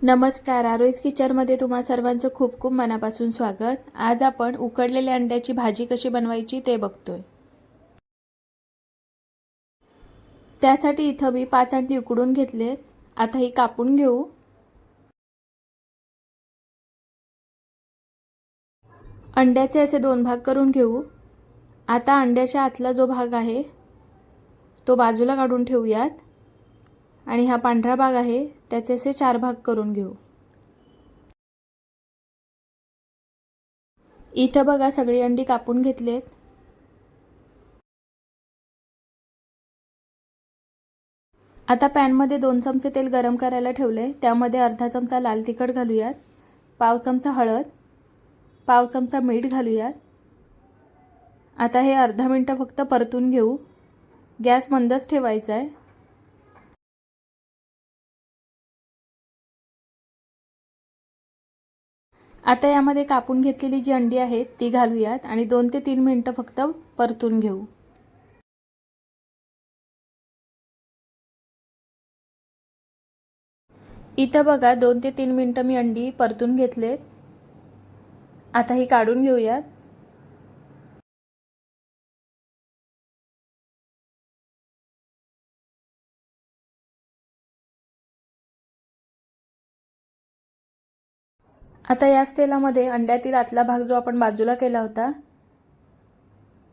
नमस्कार, आरोहीज किचनमध्ये तुम्हा सर्वांचं खूप खूप मनापासून स्वागत। आज आपण उकडलेल्या अंड्याची भाजी कशी बनवायची ते बघतोय। त्यासाठी इथं मी 5 अंडी उकडून घेतलेत। आता ही कापून घेऊ। अंड्याचे असे 2 भाग करून घेऊ। आता अंड्याच्या आतला जो भाग आहे तो बाजूला काढून ठेवूयात आणि हा पांढरा भाग आहे त्याचे असे 4 भाग करून घेऊ। इथं बघा सगळी अंडी कापून घेतलेत। आता पॅन मध्ये 2 चमचे तेल गरम करायला ठेवले। त्यामध्ये अर्धा चमचा लाल तिखट घालूयात, पाव चमचा हळद, पाव चमचा मीठ घालूयात। आता हे अर्धा मिनिट फक्त परतून घेऊ। गॅस मंदच ठेवायचा आहे। आता यामध्ये कापून घेतलेली जी अंडी आहेत ती घालूयात आणि 2 ते 3 मिनिट फक्त परतून घेऊ। इथं बघा 2 ते 3 मिनिट मी अंडी परतून घेतलेत। आता ही काढून घेऊयात। आता याच तेलामध्ये अंड्यातील आतला भाग जो आपण बाजूला केला होता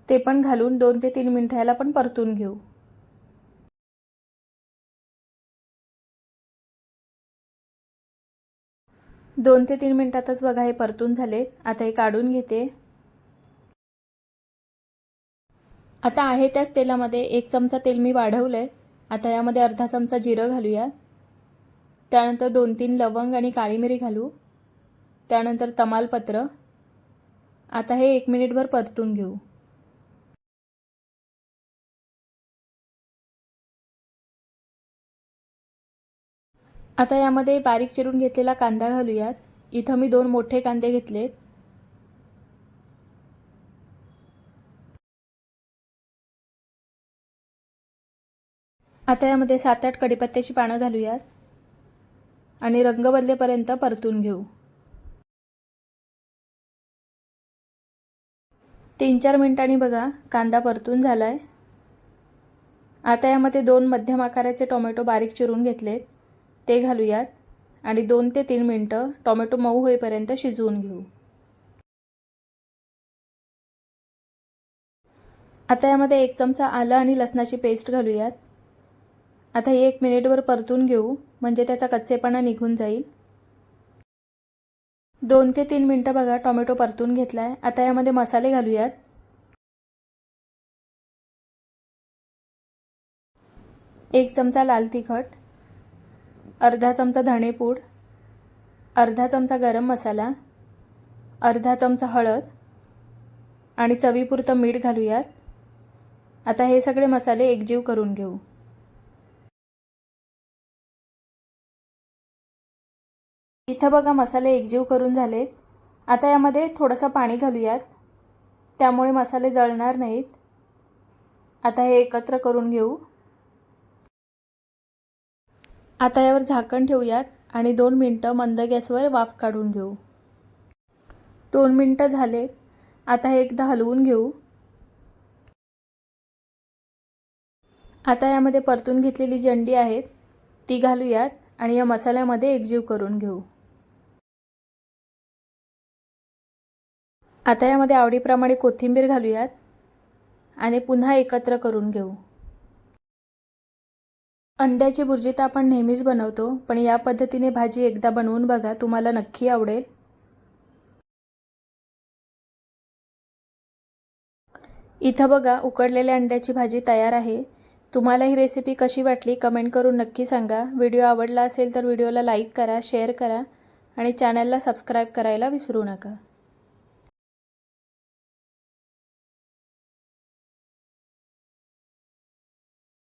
ते पण घालून 2 ते 3 मिनिट याला पण परतून घेऊ। दोन ते 3 मिनिटातच बघा हे परतून झाले। आता हे काढून घेते। आता आहे त्याच तेलामध्ये 1 चमचा तेल मी वाढवलंय। आता यामध्ये अर्धा चमचा जिरं घालूया। त्यानंतर 2-3 लवंग आणि काळी मिरी घालू। त्यानंतर तमालपत्र। आता हे 1 मिनिटभर परतून घेऊ। आता यामध्ये बारीक चिरून घेतलेला कांदा घालूयात। इथं मी 2 मोठे कांदे घेतलेत। आता यामध्ये 7-8 कढीपत्त्याची पानं घालूयात आणि रंग बदलेपर्यंत परतून घेऊ। 3-4 मिनिटांनी बघा कांदा परतून झालाय। आता यामध्ये 2 मध्यम आकाराचे टोमॅटो बारीक चिरून घेतलेत ते घालूयात आणि 2 ते 3 मिनिटं टोमॅटो मऊ होईपर्यंत शिजवून घेऊ। आता यामध्ये 1 चमचा आलं आणि लसणाची पेस्ट घालूयात। आता हे 1 मिनिटभर परतून घेऊ म्हणजे त्याचा कच्चेपणा निघून जाईल। 2 ते 3 मिनिटं बघा टोमॅटो परतून घेतलाय। आता यामध्ये मसाले घालूयात। 1 चमचा लाल तिखट, अर्धा चमचा धणेपूड, अर्धा चमचा गरम मसाला, अर्धा चमचा हळद आणि चवीपुरतं मीठ घालूयात। आता हे सगळे मसाले एकजीव करून घेऊ। इथं बघा मसाले एकजीव करून झालेत। आता यामध्ये थोडंसं पाणी घालूयात त्यामुळे मसाले जळणार नाहीत। आता हे एकत्र करून घेऊ। आता यावर झाकण ठेवूयात आणि 2 मिनिटं मंद गॅसवर वाफ काढून घेऊ। 2 मिनिटं झालेत। आता हे एकदा हलवून घेऊ। आता यामध्ये परतून घेतलेली जी अंडी आहेत ती घालूयात आणि या मसाल्यामध्ये एकजीव करून घेऊ। आता यामध्ये आवडीप्रमाणे कोथिंबीर घालूयात आणि पुन्हा एकत्र करून घेऊ। अंड्याची भुर्जी तर आपण नेहमीच बनवतो, पण या पद्धतीने भाजी एकदा बनवून बघा, तुम्हाला नक्की आवडेल। इथं बघा उकडलेल्या अंड्याची भाजी तयार आहे। तुम्हाला ही रेसिपी कशी वाटली कमेंट करून नक्की सांगा। व्हिडिओ आवडला असेल तर व्हिडिओला लाईक करा, शेअर करा आणि चॅनलला सबस्क्राईब करायला विसरू नका।